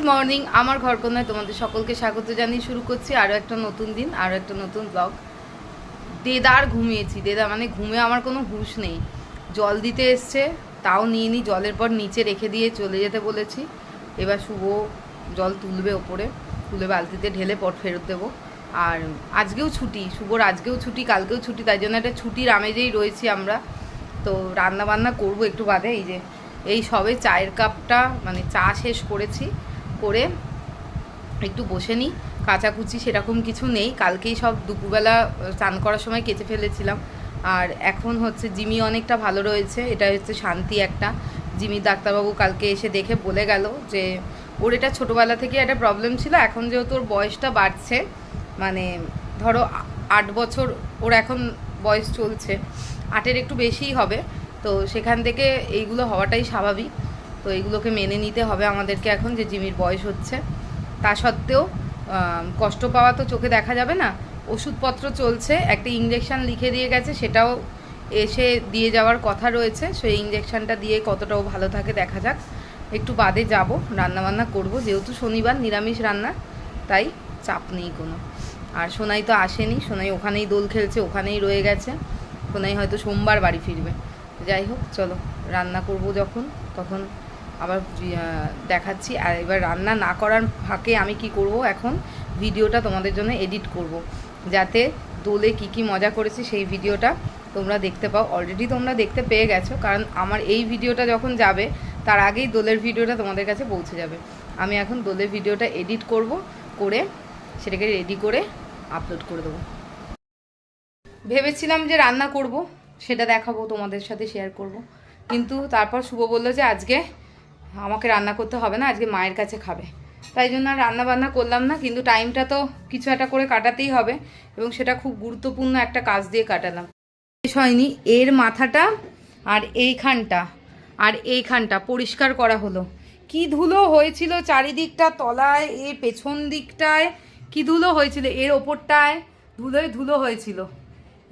Morning আমার ঘরকন্যায় তোমাদের সকলকে স্বাগত জানিয়ে শুরু করছি আরও একটা নতুন দিন, আরও একটা নতুন ব্লগ। দেদার ঘুমিয়েছি, দেদা মানে ঘুমে আমার কোনো হুঁশ নেই। জল দিতে এসছে, তাও নিয়ে নি, জলের পর নিচে রেখে দিয়ে চলে যেতে বলেছি। এবার শুভ জল তুলবে ওপরে, তুলে বালতিতে ঢেলে পট ফেরত দেবো। আর আজকেও ছুটি, শুভর আজকেও ছুটি, কালকেও ছুটি, তাই জন্য একটা ছুটির আমেজেই রয়েছি আমরা। তো রান্না বান্না করবো একটু বাদে। এই সবে চায়ের কাপটা মানে চা শেষ করেছি, করে একটু বসে নিই। কাচাকুচি সেরকম কিছু নেই, কালকেই সব দুপুরবেলা চান করার সময় কেচে ফেলেছিলাম। আর এখন হচ্ছে জিমি অনেকটা ভালো রয়েছে, এটা হচ্ছে শান্তি একটা। জিমি ডাক্তারবাবু কালকে এসে দেখে বলে গেল যে ওর এটা ছোটোবেলা থেকে একটা প্রবলেম ছিল, এখন যেহেতু ওর বয়সটা বাড়ছে, মানে ধরো 8 বছর ওর এখন বয়স চলছে, 8-এর একটু বেশিই হবে, তো সেখান থেকে এইগুলো হওয়াটাই স্বাভাবিক। তো এইগুলোকে মেনে নিতে হবে আমাদেরকে এখন, যে জিমির বয়স হচ্ছে। তা সত্ত্বেও কষ্ট পাওয়া তো চোখে দেখা যাবে না, ওষুধপত্র চলছে, একটা ইঞ্জেকশান লিখে দিয়ে গেছে, সেটাও এসে দিয়ে যাওয়ার কথা রয়েছে। সেই ইঞ্জেকশানটা দিয়ে কতটাও ভালো থাকে দেখা যাক। একটু বাদে যাব, রান্নাবান্না করব, যেহেতু শনিবার নিরামিষ রান্না, তাই চাপ নেই কোনো। আর সোনাই তো আসেনি, সোনাই ওখানেই দোল খেলছে, ওখানেই রয়ে গেছে। সোনাই হয়তো সোমবার বাড়ি ফিরবে। যাই হোক, চলো রান্না করব যখন, তখন আবার দেখাচ্ছি। আর এবার রান্না না করার ফাঁকে আমি কি করব, এখন ভিডিওটা তোমাদের জন্য এডিট করব, যাতে দোলে কি মজা করেছি সেই ভিডিওটা তোমরা দেখতে পাও। অলরেডি তোমরা দেখতে পেয়ে গেছো, কারণ আমার এই ভিডিওটা যখন যাবে তার আগেই দোলের ভিডিওটা তোমাদের কাছে পৌঁছে যাবে। আমি এখন দোলের ভিডিওটা এডিট করব, করে সেটাকে রেডি করে আপলোড করে দেবো। ভেবেছিলাম যে রান্না করব, সেটা দেখাবো, তোমাদের সাথে শেয়ার করব, কিন্তু তারপর শুভ বললো যে আজকে আমাকে রান্না করতে হবে না, আজকে মায়ের কাছে খাবে। তাই জন্য আর রান্না বান্না করলাম না, কিন্তু টাইমটা তো কিছু একটা করে কাটাতেই হবে, এবং সেটা খুব গুরুত্বপূর্ণ একটা কাজ দিয়ে কাটালাম। শেষ হয়নি, এর মাথাটা আর এইখানটা পরিষ্কার করা হলো। কি ধুলো হয়েছিল চারিদিকটা, তলায়, এর পেছন দিকটায় কি ধুলো হয়েছিল, এর ওপরটায় ধুলো হয়েছিল।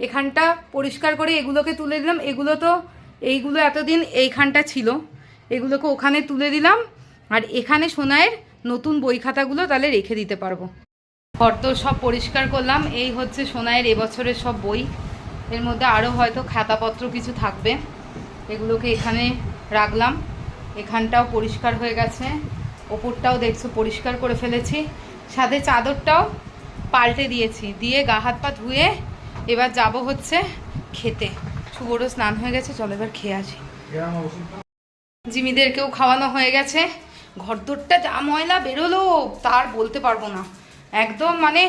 এখানটা পরিষ্কার করে এগুলোকে তুলে দিলাম। এইগুলো এতদিন এইখানটা ছিল, এগুলোকে ওখানে তুলে দিলাম। আর এখানে সোনাইয়ের নতুন বই খাতাগুলো তাহলে রেখে দিতে পারবো। ঘর তো সব পরিষ্কার করলাম। এই হচ্ছে সোনাইয়ের এবছরের সব বই, এর মধ্যে আরও হয়তো খাতাপত্র কিছু থাকবে, এগুলোকে এখানে রাখলাম। এখানটাও পরিষ্কার হয়ে গেছে, ওপরটাও দেখছো পরিষ্কার করে ফেলেছি, সাথে চাদরটাও পাল্টে দিয়েছি, দিয়ে গা হাত পা ধুয়ে এবার যাব হচ্ছে খেতে। শুভরও স্নান হয়ে গেছে, চলো এবার খেয়ে আসি। জিমিদেরকেও খাওয়ানো হয়ে গেছে। ঘরদোরটা যা ময়লা বেরোলো তার বলতে পারবো না, একদম মানে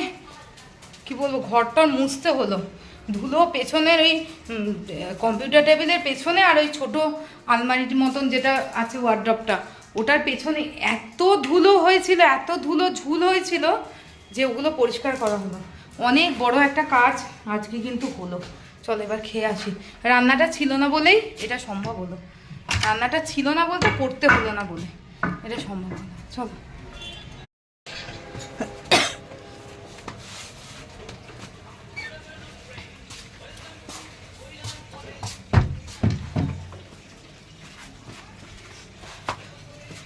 কি বলবো, ঘরটার মুছতে হলো। ধুলো পেছনের ওই কম্পিউটার টেবিলের পেছনে, আর ওই ছোটো আলমারির মতন যেটা আছে ওয়ার্ড্রপটা, ওটার পেছনে এত ধুলো হয়েছিল, এত ধুলো ঝুল হয়েছিল, যে ওগুলো পরিষ্কার করা হলো। অনেক বড় একটা কাজ আজকে কিন্তু হলো। চলো এবার খেয়ে আসি। রান্নাটা ছিল না বলেই এটা সম্ভব হলো, রান্নাটা ছিল না বলতে করতে হলো না বলে এটা সম্ভব হলো। চলো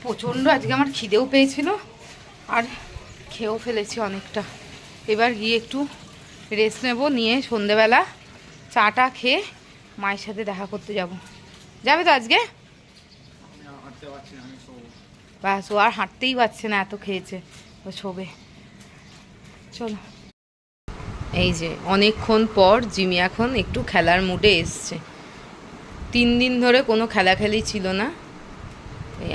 প্রচণ্ড আজকে আমার খিদেও পেয়েছিল, আর খেয়েও ফেলেছি অনেকটা। এবার গিয়ে একটু রেস্ট নেব, নিয়ে সন্ধেবেলা চাটা খেয়ে মায়ের সাথে দেখা করতে যাব। যাবে তো আজকে? ব্যাস, ও আর হাঁটতেই পারছে না, এত খেয়েছে, ও শোবে। চলো, এই যে অনেকক্ষণ পর জিমি এখন একটু খেলার মুডে এসছে। 3 দিন ধরে কোনো খেলাখেলি ছিল না,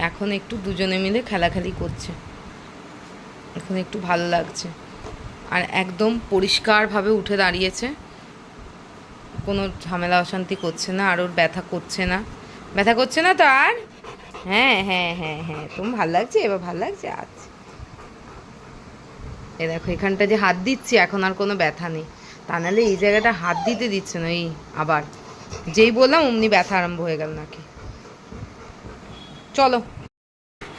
এখন একটু দুজনে মিলে খেলাখেলি করছে, এখন একটু ভালো লাগছে। আর একদম পরিষ্কারভাবে উঠে দাঁড়িয়েছে, কোনো ঝামেলা অশান্তি করছে না, আর ওর ব্যথা করছে না তো আর। হ্যাঁ হ্যাঁ হ্যাঁ হ্যাঁ, তুমি ভালো লাগছে, এবার ভালো লাগছে। আচ্ছা, এ দেখো এখানটা যে হাত দিচ্ছি, এখন আর কোনো ব্যথা নেই, তা নাহলে এই জায়গাটা হাত দিতে দিচ্ছে না। এই আবার যেই বললাম অমনি ব্যথা আরম্ভ হয়ে গেল নাকি। চলো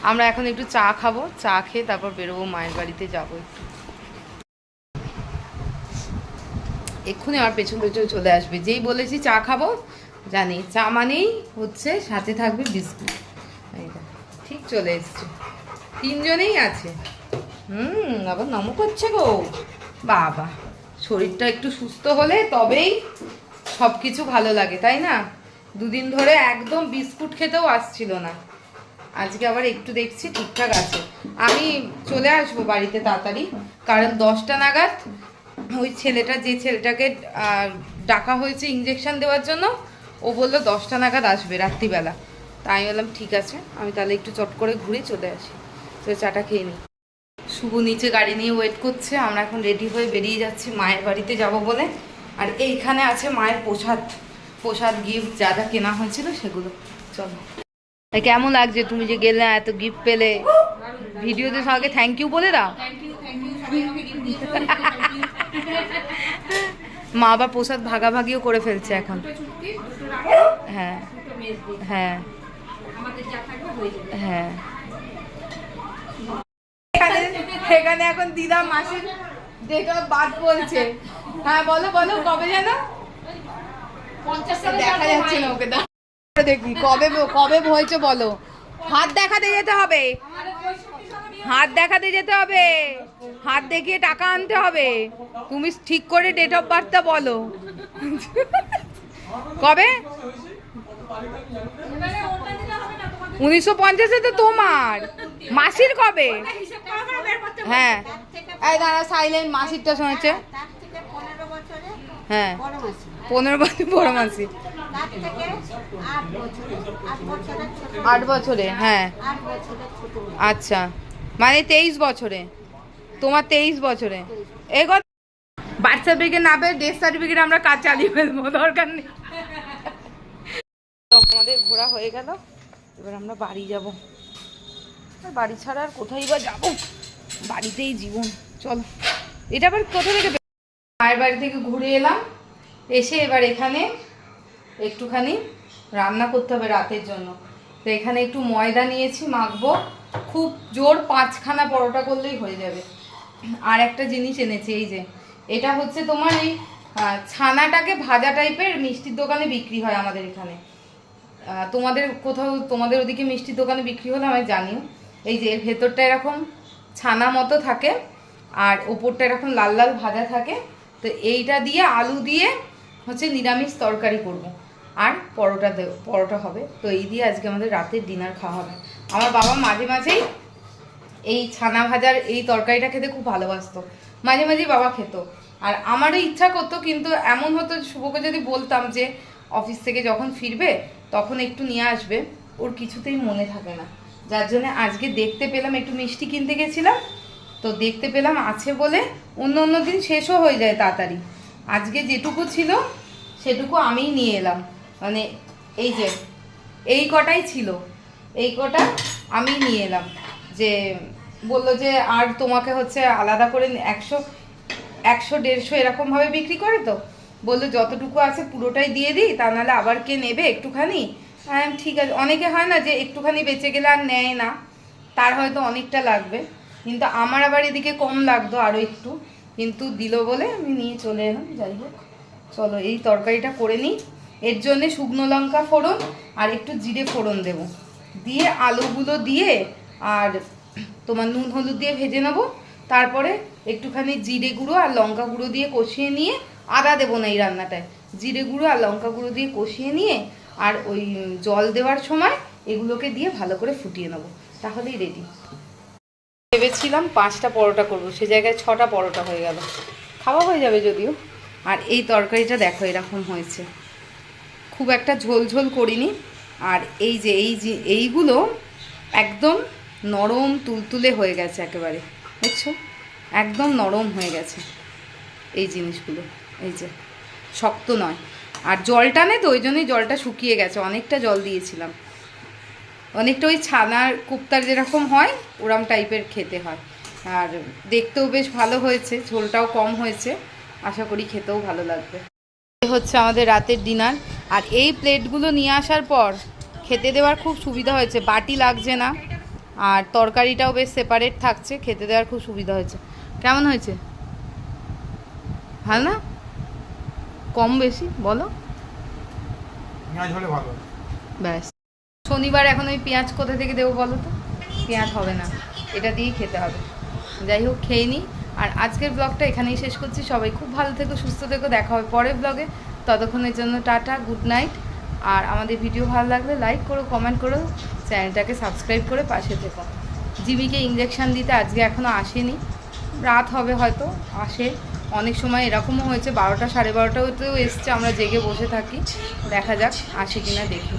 আমরা এখন একটু চা খাবো, চা খেয়ে তারপর বেরোবো, মায়ের বাড়িতে যাবো একটু। এক্ষুনি আমার পেছন চলে আসবে, যেই বলেছি চা খাবো, জানি চা মানেই হচ্ছে সাথে থাকবে বিস্কুট। ঠিক চলে এসছে। তিনজনেই আছে। আবার নম করছে গো বাবা। শরীরটা একটু সুস্থ হলে তবেই সব কিছু ভালো লাগে, তাই না? দুদিন ধরে একদম বিস্কুট খেতেও আসছিল না, আজকে আবার একটু দেখছি ঠিকঠাক আছে। আমি চলে আসবো বাড়িতে তাড়াতাড়ি, কারণ 10টা নাগাদ ওই ছেলেটা, যে ছেলেটাকে ডাকা হয়েছে ইঞ্জেকশন দেওয়ার জন্য, ও বললো 10টা নাগাদ আসবে রাত্রিবেলা। তাই বললাম ঠিক আছে, আমি তাহলে একটু চট করে ঘুরে চলে আসি, তো চাটা খেয়ে নিই। শুভ নিচে গাড়ি নিয়ে ওয়েট করছে, আমরা এখন রেডি হয়ে বেরিয়ে যাচ্ছি মায়ের বাড়িতে যাব বলে। আর এইখানে আছে মায়ের প্রসাদ গিফট যা যা কেনা হয়েছিল সেগুলো। চলো। কেমন লাগছে তুমি যে গেলে এত গিফট পেলে? ভিডিওতে সবাইকে থ্যাংক ইউ বলে দাও। মা আবার প্রসাদ ভাগাভাগিও করে ফেলছে এখন। হ্যাঁ হ্যাঁ হ্যাঁ। এখানে এখন দিদা মাসির ডেট অফ বার্থ বলছে। হ্যাঁ বলো বলো, কবে যেন? 50 সালে দেখা যাচ্ছে না ওকে, দেখি কবে কবে হয়েছে বলো। হাত দেখাতে যেতে হবে, হাত দেখাতে যেতে হবে, হাত দেখিয়ে টাকা আনতে হবে। তুমি ঠিক করে ডেট অফ বার্থটা বলো। কবে? 1950 তো তোমার মাসির কবে? হ্যাঁ এই দাঁড়া সাইলেন্ট, মাসিরটা শুনেছে। হ্যাঁ 15 বছর বড় মাসি, 8 বছরে। হ্যাঁ আচ্ছা, মানে 23 বছরে, তোমার 23 বছরে। এই বার্থ সার্টিফিকেট না পেয়ে ডেথ সার্টিফিকেট আমরা কাজ চালিয়ে ফেলবো, দরকার নেই। আমাদের ঘোরা হয়ে গেল, এবার আমরা বাড়ি যাব। বাড়ি ছাড়া আর কোথায় বা যাবো, বাড়িতেই জীবন। চলো। এটা আবার কোথা থেকে? মায়ের বাড়ি থেকে ঘুরে এলাম, এসে এবার এখানে একটুখানি রান্না করতে হবে রাতের জন্য। তো এখানে একটু ময়দা নিয়েছি, মাখবো। খুব জোর 5খানা পরোটা করলেই হয়ে যাবে। আর একটা জিনিস এনেছি, এই যে এটা হচ্ছে তোমার এই ছানাটাকে ভাজা টাইপের মিষ্টির দোকানে বিক্রি হয় আমাদের এখানে। তোমাদের কোথাও, তোমাদের ওদিকে মিষ্টির দোকানে বিক্রি হলে আমি জানিও। এই যে এর ভেতরটা এরকম ছানা মতো থাকে, আর ওপরটা এরকম লাল লাল ভাজা থাকে। তো এইটা দিয়ে আলু দিয়ে হচ্ছে নিরামিষ তরকারি করব, আর পরোটা হবে। তো এই দিয়ে আজকে আমাদের রাতের ডিনার খাওয়া হবে। আমার বাবা মাঝে মাঝেই এই ছানা ভাজার এই তরকারিটা খেতে খুব ভালোবাসতো, মাঝে মাঝেই বাবা খেত। আর আমারও ইচ্ছা করতো, কিন্তু এমন হতো শুভকে যদি বলতাম যে অফিস থেকে যখন ফিরবে তখন একটু নিয়ে আসবে, ওর কিছুতেই মনে থাকে না। যার জন্য আজকে দেখতে পেলাম, একটু মিষ্টি কিনতে গেছিলাম, তো দেখতে পেলাম আছে বলে। অন্য দিন শেষও হয়ে যায় তাড়াতাড়ি, আজকে যেটুকু ছিল সেটুকু আমিই নিয়ে এলাম। মানে এই যে এই কটাই ছিল, এই কটা আমি নিয়ে এলাম। যে বললো যে আর তোমাকে হচ্ছে আলাদা করে 100-150 এরকমভাবে বিক্রি করে, তো বললো যতটুকু আছে পুরোটাই দিয়ে দিই, তা নাহলে আবার কে নেবে একটুখানি। হ্যাঁ ঠিক আছে। অনেকে হয় না যে একটুখানি বেঁচে গেলে আর নেয় না, তার হয়তো অনেকটা লাগবে, কিন্তু আমার আবার এদিকে কম লাগতো আরও একটু, কিন্তু দিল বলে আমি নিয়ে চলে এলাম। যাই হোক, চলো এই তরকারিটা করে নিই। এর জন্যে শুকনো লঙ্কা ফোড়ন আর একটু জিরে ফোড়ন দেব, দিয়ে আলুগুলো দিয়ে আর তোমার নুন হলুদ দিয়ে ভেজে নেবো। তারপরে একটুখানি জিরে গুঁড়ো আর লঙ্কা গুঁড়ো দিয়ে কষিয়ে নিয়ে, আদা দেবো না এই রান্নাটায়, জিরে গুঁড়ো আর লঙ্কা গুঁড়ো দিয়ে কষিয়ে নিয়ে, আর ওই জল দেওয়ার সময় এগুলোকে দিয়ে ভালো করে ফুটিয়ে নেবো, তাহলেই রেডি। ভেবেছিলাম 5টা পরোটা করবো, সে জায়গায় 6টা পরোটা হয়ে গেল, খাওয়া হয়ে যাবে যদিও। আর এই তরকারিটা দেখো এরকম হয়েছে, খুব একটা ঝোল ঝোল করিনি। আর এই যে এইগুলো একদম নরম তুলতুলে হয়ে গেছে একেবারে, দেখছো একদম নরম হয়ে গেছে এই জিনিসগুলো, এই যে শক্ত নয়। আর জলটা নেই তো ওই জন্যই জলটা শুকিয়ে গেছে, অনেকটা জল দিয়েছিলাম। অনেকটা ওই ছানার কুপ্তার যেরকম হয় ওরম টাইপের খেতে হয়। আর দেখতেও বেশ ভালো হয়েছে, ঝোলটাও কম হয়েছে, আশা করি খেতেও ভালো লাগবে। হচ্ছে আমাদের রাতের ডিনার। আর এই প্লেটগুলো নিয়ে আসার পর খেতে দেওয়ার খুব সুবিধা হয়েছে, বাটি লাগছে না, আর তরকারিটাও বেশ সেপারেট থাকছে, খেতে দেওয়ার খুব সুবিধা হয়েছে। কেমন হয়েছে? ভালো না? কম বেশি বলো? ব্যাস। শনিবার এখন ওই পেঁয়াজ কোথা থেকে দেবো বলো তো? পেঁয়াজ হবে না, এটা দিয়েই খেতে হবে। যাই হোক, খেয়ে নিই। আর আজকের ব্লগটা এখানেই শেষ করছি। সবাই খুব ভালো থেকো, সুস্থ থেকো, দেখা হবে পরের ব্লগে। ততক্ষণের জন্য টাটা, গুড নাইট। আর আমাদের ভিডিও ভালো লাগলে লাইক করো, কমেন্ট করো, চ্যানেলটাকে সাবস্ক্রাইব করে পাশে থেকো। জিমিকে ইঞ্জেকশান দিতে আজকে এখনও আসেনি, রাত হবে হয়তো আসে। অনেক সময় এরকমও হয়েছে 12টা 12:30টাতেও এসছে, আমরা জেগে বসে থাকি। দেখা যাক আসে কিনা, দেখি।